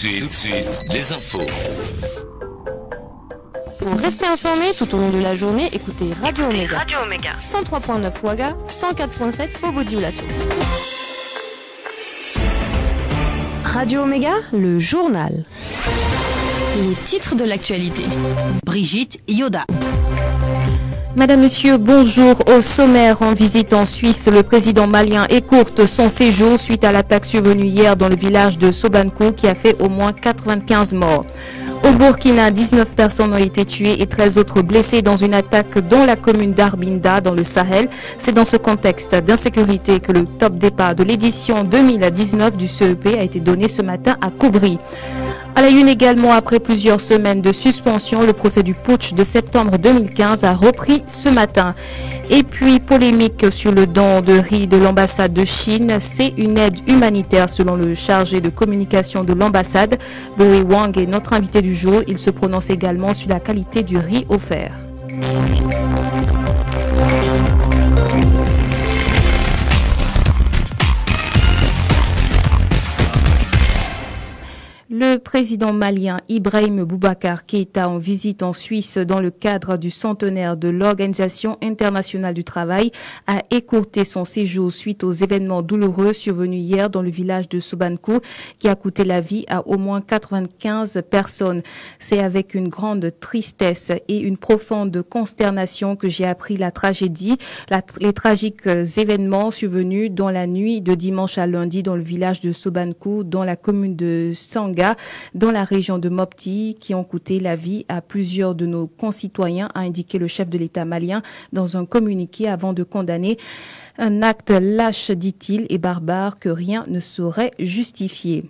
tout de suite, les infos. Pour rester informé tout au long de la journée, écoutez Radio Omega. 103.9 Ouaga, 104.7 Obodioulasso. Radio Omega, le journal. Les titres de l'actualité. Brigitte Yoda. Madame, Monsieur, bonjour. Au sommaire, en visite en Suisse, le président malien écourte son séjour suite à l'attaque survenue hier dans le village de Sobankou qui a fait au moins 95 morts. Au Burkina, 19 personnes ont été tuées et 13 autres blessées dans une attaque dans la commune d'Arbinda, dans le Sahel. C'est dans ce contexte d'insécurité que le top départ de l'édition 2019 du CEP a été donné ce matin à Koubri. À la une également, après plusieurs semaines de suspension, le procès du putsch de septembre 2015 a repris ce matin. Et puis, polémique sur le don de riz de l'ambassade de Chine. C'est une aide humanitaire selon le chargé de communication de l'ambassade. Louis Wang est notre invité du jour. Il se prononce également sur la qualité du riz offert. Le président malien Ibrahim Boubacar Keïta en visite en Suisse dans le cadre du centenaire de l'Organisation internationale du travail a écourté son séjour suite aux événements douloureux survenus hier dans le village de Sobankou qui a coûté la vie à au moins 95 personnes. C'est avec une grande tristesse et une profonde consternation que j'ai appris la tragédie, les tragiques événements survenus dans la nuit de dimanche à lundi dans le village de Sobankou dans la commune de Sanga dans la région de Mopti qui ont coûté la vie à plusieurs de nos concitoyens, a indiqué le chef de l'État malien dans un communiqué avant de condamner un acte lâche, dit-il, et barbare que rien ne saurait justifier.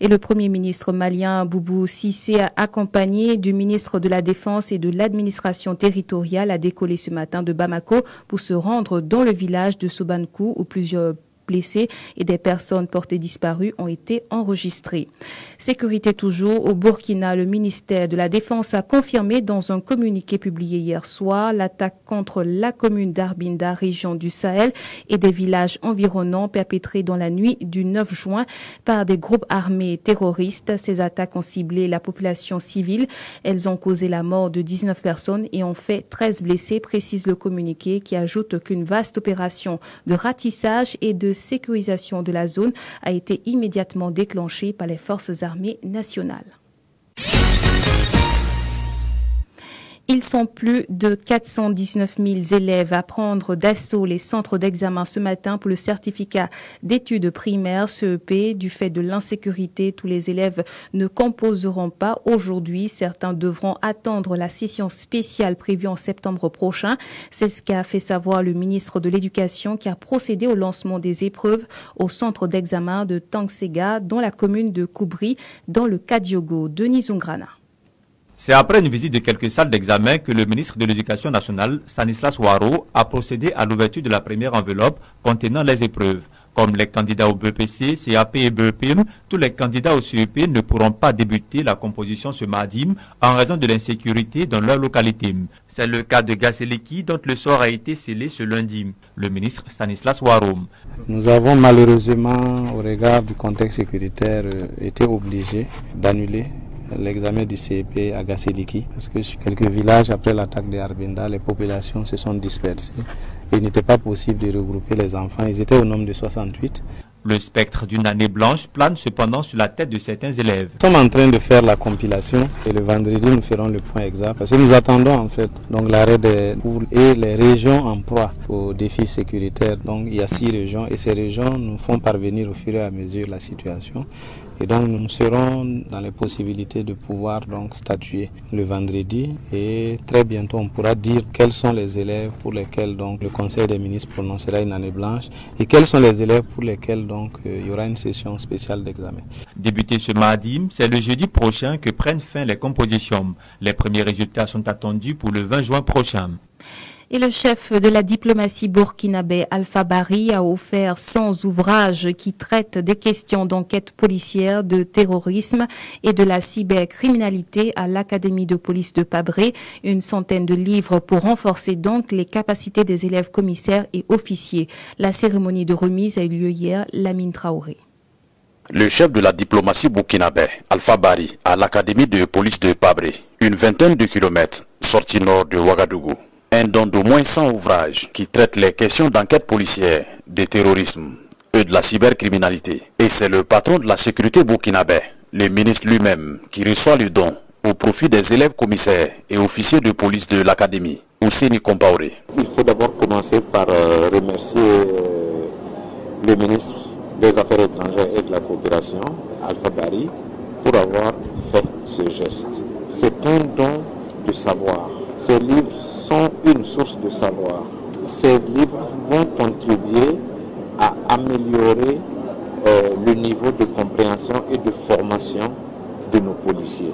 Et le Premier ministre malien Boubou Cissé, accompagné du ministre de la Défense et de l'administration territoriale, a décollé ce matin de Bamako pour se rendre dans le village de Sobankou où plusieurs blessés et des personnes portées disparues ont été enregistrées. Sécurité toujours. Au Burkina, le ministère de la Défense a confirmé dans un communiqué publié hier soir l'attaque contre la commune d'Arbinda, région du Sahel, et des villages environnants perpétrés dans la nuit du 9 juin par des groupes armés terroristes. Ces attaques ont ciblé la population civile. Elles ont causé la mort de 19 personnes et ont fait 13 blessés, précise le communiqué qui ajoute qu'une vaste opération de ratissage et de sécurisation de la zone a été immédiatement déclenchée par les forces armées nationales. Ils sont plus de 419 000 élèves à prendre d'assaut les centres d'examen ce matin pour le certificat d'études primaires CEP. Du fait de l'insécurité, tous les élèves ne composeront pas aujourd'hui. Certains devront attendre la session spéciale prévue en septembre prochain. C'est ce qu'a fait savoir le ministre de l'Éducation qui a procédé au lancement des épreuves au centre d'examen de Tangsega dans la commune de Koubri dans le Kadiogo. Denis Zungrana. C'est après une visite de quelques salles d'examen que le ministre de l'Éducation nationale, Stanislas Waro, a procédé à l'ouverture de la première enveloppe contenant les épreuves. Comme les candidats au BEPC, CAP et BEPM, tous les candidats au CEP ne pourront pas débuter la composition ce mardi en raison de l'insécurité dans leur localité. C'est le cas de Gasseliki dont le sort a été scellé ce lundi. Le ministre Stanislas Waro. Nous avons malheureusement, au regard du contexte sécuritaire, été obligés d'annuler l'examen du CEP à Gasseliki parce que sur quelques villages après l'attaque de Arbinda, les populations se sont dispersées et il n'était pas possible de regrouper les enfants. Ils étaient au nombre de 68. Le spectre d'une année blanche plane cependant sur la tête de certains élèves. Nous sommes en train de faire la compilation et le vendredi nous ferons le point exact parce que nous attendons en fait donc l'arrêt des cours et les régions en proie aux défis sécuritaires. Donc il y a 6 régions et ces régions nous font parvenir au fur et à mesure la situation. Et donc nous serons dans les possibilités de pouvoir donc statuer le vendredi et très bientôt on pourra dire quels sont les élèves pour lesquels donc le Conseil des ministres prononcera une année blanche et quels sont les élèves pour lesquels donc il y aura une session spéciale d'examen. Débuté ce mardi, c'est le jeudi prochain que prennent fin les compositions. Les premiers résultats sont attendus pour le 20 juin prochain. Et le chef de la diplomatie burkinabé, Alpha Bari, a offert 100 ouvrages qui traitent des questions d'enquête policière, de terrorisme et de la cybercriminalité à l'Académie de police de Pabré. Une centaine de livres pour renforcer donc les capacités des élèves commissaires et officiers. La cérémonie de remise a eu lieu hier, Lamine Traoré. Le chef de la diplomatie burkinabé, Alpha Bari, à l'académie de police de Pabré, une vingtaine de kilomètres, sortie nord de Ouagadougou. Un don d'au moins 100 ouvrages qui traitent les questions d'enquête policière, de terrorisme et de la cybercriminalité. Et c'est le patron de la sécurité burkinabé, le ministre lui-même, qui reçoit le don au profit des élèves commissaires et officiers de police de l'académie, Ousseni Kompaoré. Il faut d'abord commencer par remercier le ministre des Affaires étrangères et de la coopération, Alpha Bari, pour avoir fait ce geste. C'est un don de savoir. Ces livres sont une source de savoir. Ces livres vont contribuer à améliorer le niveau de compréhension et de formation de nos policiers.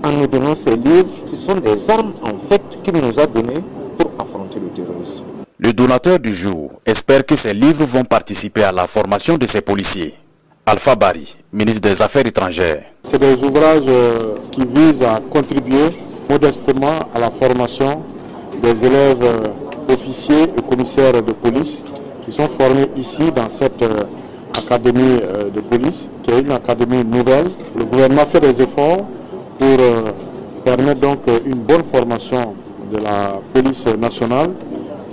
En nous donnant ces livres, ce sont des armes en fait qu'il nous a données pour affronter le terrorisme. Le donateur du jour espère que ces livres vont participer à la formation de ces policiers. Alpha Bari, ministre des Affaires étrangères. C'est des ouvrages qui visent à contribuer modestement à la formation des élèves officiers et commissaires de police qui sont formés ici dans cette académie de police, qui est une académie nouvelle. Le gouvernement fait des efforts pour permettre donc une bonne formation de la police nationale.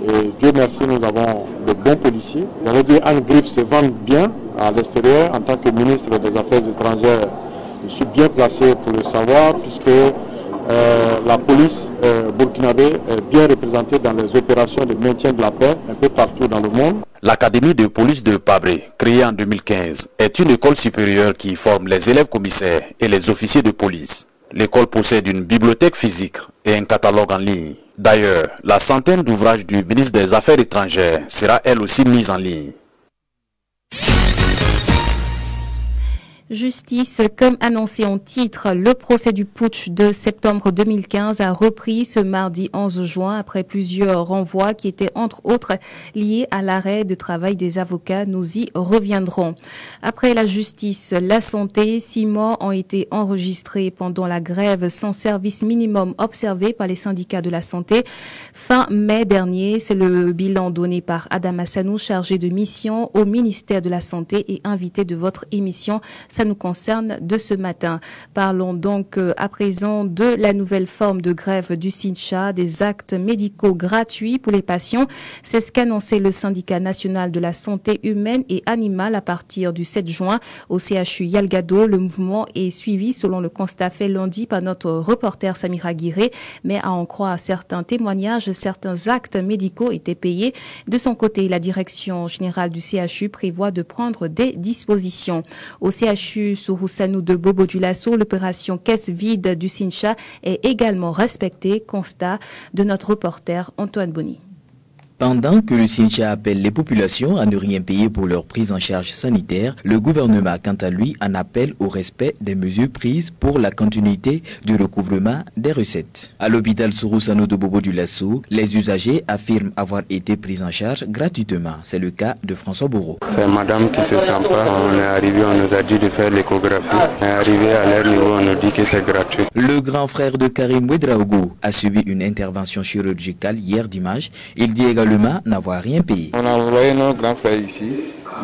Et Dieu merci, nous avons de bons policiers. J'allais dire, Anne Griff se vend bien à l'extérieur. En tant que ministre des Affaires étrangères, je suis bien placé pour le savoir, puisque la police burkinabé est bien représentée dans les opérations de maintien de la paix un peu partout dans le monde. L'académie de police de Pabré, créée en 2015, est une école supérieure qui forme les élèves commissaires et les officiers de police. L'école possède une bibliothèque physique et un catalogue en ligne. D'ailleurs, la centaine d'ouvrages du ministre des Affaires étrangères sera elle aussi mise en ligne. Justice, comme annoncé en titre, le procès du putsch de septembre 2015 a repris ce mardi 11 juin après plusieurs renvois qui étaient entre autres liés à l'arrêt de travail des avocats. Nous y reviendrons. Après la justice, la santé, 6 morts ont été enregistrés pendant la grève sans service minimum observée par les syndicats de la santé. Fin mai dernier, c'est le bilan donné par Adam Hassanou, chargé de mission au ministère de la Santé et invité de votre émission. Ça nous concerne de ce matin. Parlons donc à présent de la nouvelle forme de grève du SYNCHA, des actes médicaux gratuits pour les patients. C'est ce qu'annonçait le syndicat national de la santé humaine et animale à partir du 7 juin au CHU Yalgado. Le mouvement est suivi selon le constat fait lundi par notre reporter Samira Guiré, mais à en croire certains témoignages, certains actes médicaux étaient payés. De son côté, la direction générale du CHU prévoit de prendre des dispositions. Au CHU Sourousanou de Bobo Dioulasso, l'opération caisse vide du SYNCHA est également respectée, constat de notre reporter Antoine Bonny. Pendant que le SYNCHA appelle les populations à ne rien payer pour leur prise en charge sanitaire, le gouvernement, quant à lui, en appelle au respect des mesures prises pour la continuité du recouvrement des recettes. À l'hôpital Sourousanou de Bobo Dioulasso, les usagers affirment avoir été pris en charge gratuitement. C'est le cas de François Bourreau. C'est madame qui se sent pas. On est arrivé, on nous a dit de faire l'échographie. On est arrivé à leur niveau, on nous dit que c'est gratuit. Le grand frère de Karim Ouedraogo a subi une intervention chirurgicale hier dimanche. Il dit également n'avoir rien payé. On a envoyé nos grands frères ici.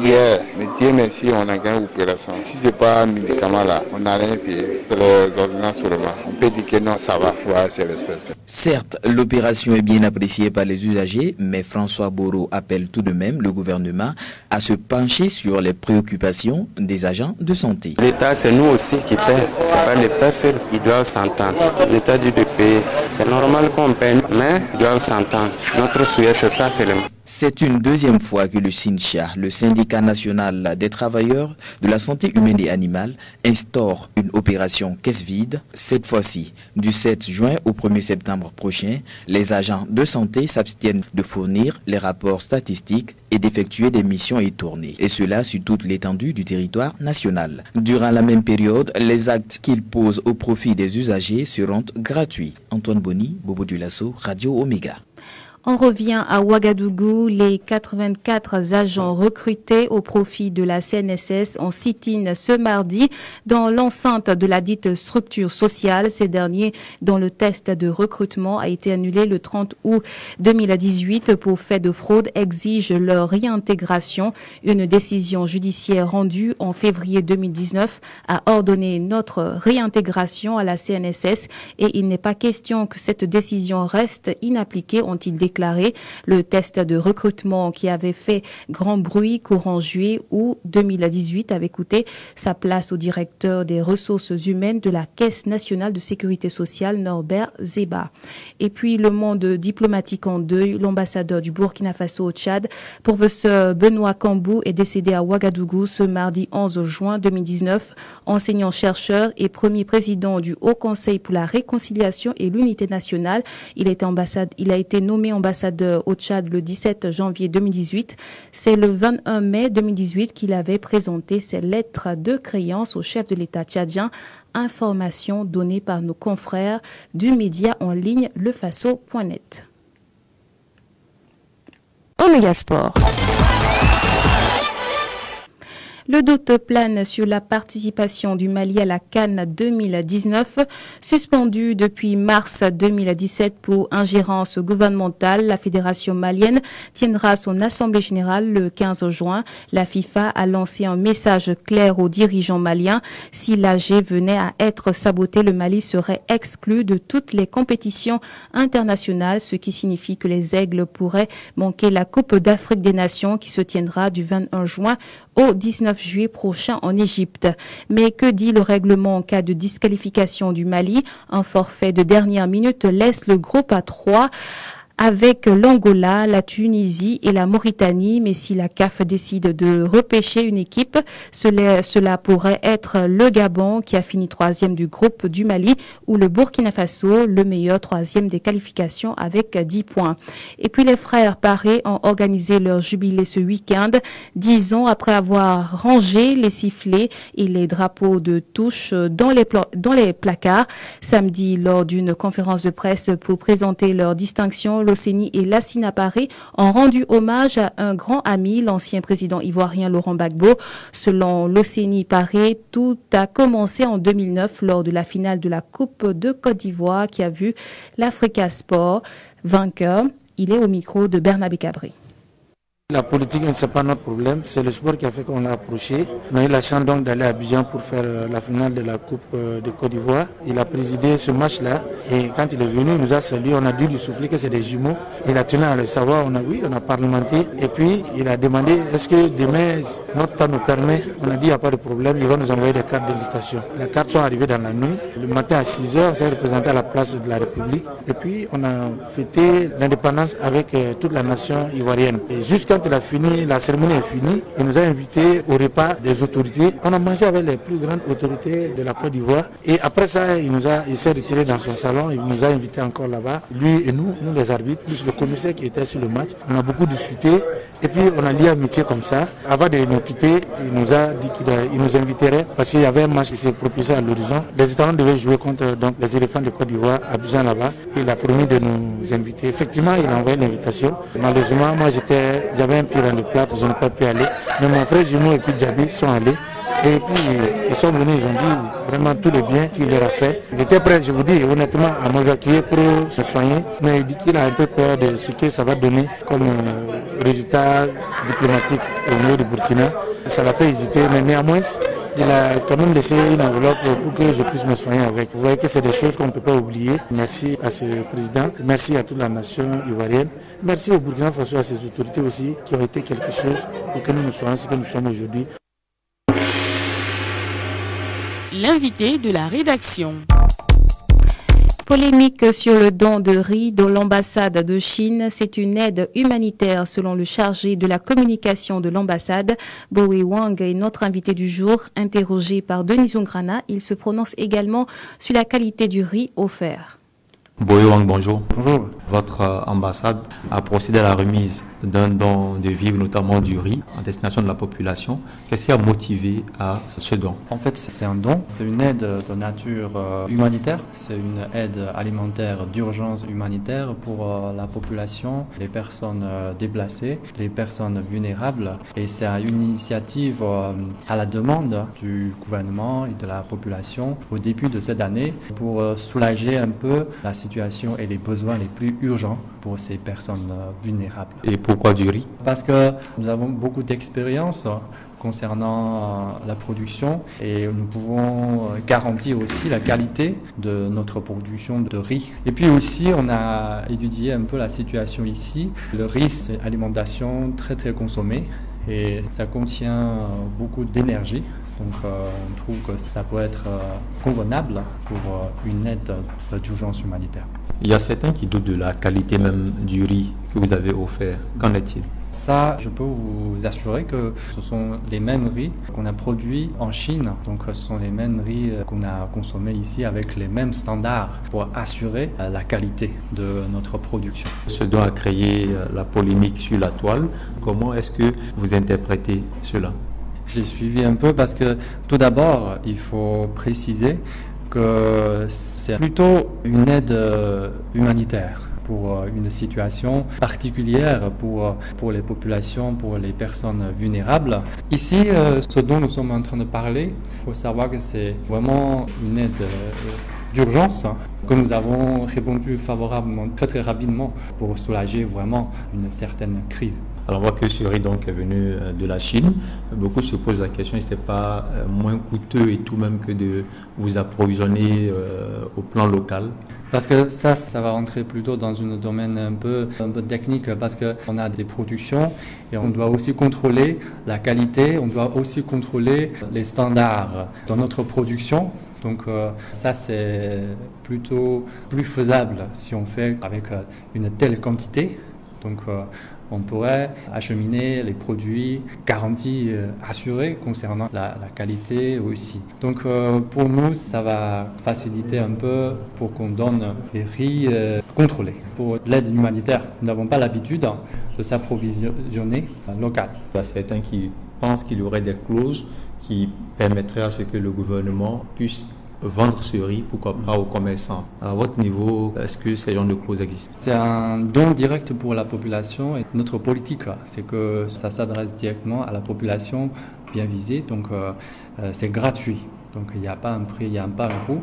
Hier, mais Dieu merci, on a gagné l'opération. Si ce n'est pas un médicament là, on n'a rien payé. C'est les ordonnances seulement. On peut dire que non, ça va. Ouais, c'est respect. Certes, l'opération est bien appréciée par les usagers, mais François Bourreau appelle tout de même le gouvernement à se pencher sur les préoccupations des agents de santé. L'État, c'est nous aussi qui paie. C'est pas l'État seul. Ils doivent s'entendre. L'État dit de payer. C'est normal qu'on paie, mais ils doivent s'entendre. Notre souhait, c'est ça seulement. C'est une deuxième fois que le SYNCHA, le syndicat national des travailleurs de la santé humaine et animale, instaure une opération caisse vide. Cette fois-ci, du 7 juin au 1er septembre prochain, les agents de santé s'abstiennent de fournir les rapports statistiques et d'effectuer des missions et tournées. Et cela sur toute l'étendue du territoire national. Durant la même période, les actes qu'ils posent au profit des usagers seront gratuits. Antoine Bonny, Bobo Dioulasso, Radio Omega. On revient à Ouagadougou. Les 84 agents recrutés au profit de la CNSS en sit-in ce mardi dans l'enceinte de la dite structure sociale. Ces derniers, dont le test de recrutement a été annulé le 30 août 2018 pour fait de fraude, exigent leur réintégration. Une décision judiciaire rendue en février 2019 a ordonné notre réintégration à la CNSS et il n'est pas question que cette décision reste inappliquée, ont-ils déclaré. Le test de recrutement qui avait fait grand bruit courant juillet août 2018 avait coûté sa place au directeur des ressources humaines de la Caisse nationale de sécurité sociale, Norbert Zeba. Et puis le monde diplomatique en deuil, l'ambassadeur du Burkina Faso au Tchad, professeur Benoît Cambou, est décédé à Ouagadougou ce mardi 11 juin 2019. Enseignant-chercheur et premier président du Haut Conseil pour la réconciliation et l'unité nationale, il a été nommé ambassadeur au Tchad le 17 janvier 2018. C'est le 21 mai 2018 qu'il avait présenté ses lettres de créance au chef de l'État tchadien. Information donnée par nos confrères du média en ligne lefaso.net. Omega Sport. Le doute plane sur la participation du Mali à la CAN 2019, suspendue depuis mars 2017 pour ingérence gouvernementale. La fédération malienne tiendra son assemblée générale le 15 juin. La FIFA a lancé un message clair aux dirigeants maliens. Si l'AG venait à être saboté, le Mali serait exclu de toutes les compétitions internationales, ce qui signifie que les Aigles pourraient manquer la Coupe d'Afrique des Nations qui se tiendra du 21 juin au 19 juillet prochain en Égypte. Mais que dit le règlement en cas de disqualification du Mali? Un forfait de dernière minute laisse le groupe à 3 avec l'Angola, la Tunisie et la Mauritanie. Mais si la CAF décide de repêcher une équipe, cela pourrait être le Gabon qui a fini 3e du groupe du Mali ou le Burkina Faso, le meilleur 3e des qualifications avec 10 points. Et puis les frères Paré ont organisé leur jubilé ce week-end, 10 ans après avoir rangé les sifflets et les drapeaux de touche dans les placards. Samedi, lors d'une conférence de presse pour présenter leur distinction, l'OCENI et Lassina Paré ont rendu hommage à un grand ami, l'ancien président ivoirien Laurent Gbagbo. Selon l'OCENI Paré, tout a commencé en 2009 lors de la finale de la Coupe de Côte d'Ivoire qui a vu l'Africa Sport vainqueur. Il est au micro de Bernabé Cabré. La politique, ce n'est pas notre problème, c'est le sport qui a fait qu'on l'a approché. On a eu la chance donc d'aller à Abidjan pour faire la finale de la Coupe de Côte d'Ivoire. Il a présidé ce match-là et quand il est venu, il nous a salué, on a dû lui souffler que c'est des jumeaux. Il a tenu à le savoir, on a parlementé et puis il a demandé est-ce que demain notre temps nous permet. On a dit il n'y a pas de problème, il va nous envoyer des cartes d'invitation. Les cartes sont arrivées dans la nuit. Le matin à 6h, on s'est représenté à la place de la République et puis on a fêté l'indépendance avec toute la nation ivoirienne. Et jusqu'à quand il a fini, la cérémonie est finie, il nous a invités au repas des autorités. On a mangé avec les plus grandes autorités de la Côte d'Ivoire. Et après ça, il s'est retiré dans son salon, il nous a invités encore là-bas. Lui et nous les arbitres, plus le commissaire qui était sur le match. On a beaucoup discuté et puis on a lié amitié comme ça. Avant de nous quitter, il nous a dit qu'il nous inviterait parce qu'il y avait un match qui s'est propulsé à l'horizon. Les États devaient jouer contre les éléphants de Côte d'Ivoire à Abidjan là-bas. Il a promis de nous inviter. Effectivement, il a envoyé l'invitation. Malheureusement, moi j'avais un pied dans le plat, je n'ai pas pu aller. Mais mon frère jumeau et puis Djabi sont allés. Et puis ils sont venus, ils ont dit vraiment tout le bien qu'il leur a fait. Il était prêt, je vous dis honnêtement, à m'évacuer pour se soigner. Mais il dit qu'il a un peu peur de ce que ça va donner comme résultat diplomatique au niveau du Burkina. Ça l'a fait hésiter, mais néanmoins, il a quand même laissé une enveloppe pour que je puisse me soigner avec. Vous voyez que c'est des choses qu'on ne peut pas oublier. Merci à ce président, merci à toute la nation ivoirienne. Merci au Burkina Faso, à ses autorités aussi, qui ont été quelque chose pour que nous soyons ce que nous sommes aujourd'hui. L'invité de la rédaction. Polémique sur le don de riz dans l'ambassade de Chine. C'est une aide humanitaire selon le chargé de la communication de l'ambassade. Bowie Wang est notre invité du jour. Interrogé par Denis Zungrana, il se prononce également sur la qualité du riz offert. Bowie Wang, bonjour. Bonjour. Votre ambassade a procédé à la remise d'un don de vivres, notamment du riz, en destination de la population. Qu'est-ce qui a motivé à ce don? En fait, c'est un don, c'est une aide de nature humanitaire, c'est une aide alimentaire d'urgence humanitaire pour la population, les personnes déplacées, les personnes vulnérables. Et c'est une initiative à la demande du gouvernement et de la population au début de cette année pour soulager un peu la situation et les besoins les plus urgents pour ces personnes vulnérables. Et pourquoi du riz? Parce que nous avons beaucoup d'expérience concernant la production et nous pouvons garantir aussi la qualité de notre production de riz. Et puis aussi, on a étudié un peu la situation ici. Le riz, c'est une alimentation très consommée et ça contient beaucoup d'énergie. Donc on trouve que ça peut être convenable pour une aide d'urgence humanitaire. Il y a certains qui doutent de la qualité même du riz que vous avez offert. Qu'en est-il? Ça, je peux vous assurer que ce sont les mêmes riz qu'on a produits en Chine. Donc ce sont les mêmes riz qu'on a consommés ici avec les mêmes standards pour assurer la qualité de notre production. Ce don a créé la polémique sur la toile. Comment est-ce que vous interprétez cela? J'ai suivi un peu parce que tout d'abord, il faut préciser que c'est plutôt une aide humanitaire pour une situation particulière pour les populations, pour les personnes vulnérables. Ici, ce dont nous sommes en train de parler, il faut savoir que c'est vraiment une aide d'urgence que nous avons répondu favorablement très rapidement pour soulager vraiment une certaine crise. Alors on voit que ce riz donc est venu de la Chine. Beaucoup se posent la question, est-ce que ce n'est pas moins coûteux et tout même que de vous approvisionner au plan local? Parce que ça va rentrer plutôt dans un domaine un peu technique parce qu'on a des productions et on doit aussi contrôler la qualité, on doit aussi contrôler les standards dans notre production. Donc ça c'est plutôt plus faisable si on fait avec une telle quantité. Donc on pourrait acheminer les produits garantis assurés concernant la qualité aussi. Donc pour nous, ça va faciliter un peu pour qu'on donne les riz contrôlés. Pour l'aide humanitaire, nous n'avons pas l'habitude de s'approvisionner local. Il y a certains qui pensent qu'il y aurait des clauses qui permettraient à ce que le gouvernement puisse vendre ce riz, pourquoi pas aux commerçants. À votre niveau, est-ce que ces genres de clauses existent? C'est un don direct pour la population et notre politique, c'est que ça s'adresse directement à la population bien visée, donc c'est gratuit. Donc il n'y a pas un prix, il n'y a pas un coût.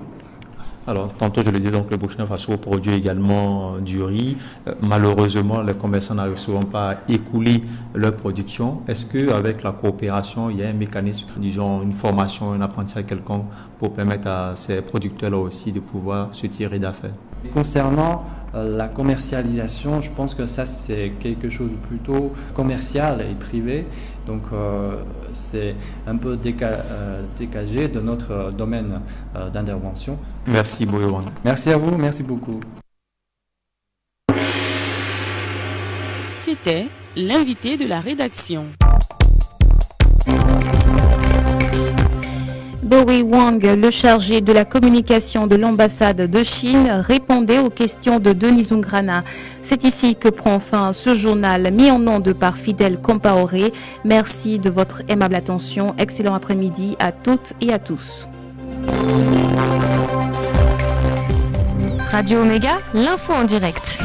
Alors, tantôt je le disais, donc le Burkina Faso produit également du riz. Malheureusement, les commerçants n'arrivent souvent pas à écouler leur production. Est-ce qu'avec la coopération, il y a un mécanisme, disons une formation, un apprentissage quelconque pour permettre à ces producteurs-là aussi de pouvoir se tirer d'affaires? Concernant la commercialisation, je pense que ça c'est quelque chose de plutôt commercial et privé. Donc c'est un peu décalé de notre domaine d'intervention. Merci Boyowan. Merci à vous, merci beaucoup. C'était l'invité de la rédaction. Bowie Wang, le chargé de la communication de l'ambassade de Chine, répondait aux questions de Denis Zungrana. C'est ici que prend fin ce journal mis en ondes par Fidèle Compaoré. Merci de votre aimable attention. Excellent après-midi à toutes et à tous. Radio Omega, l'info en direct.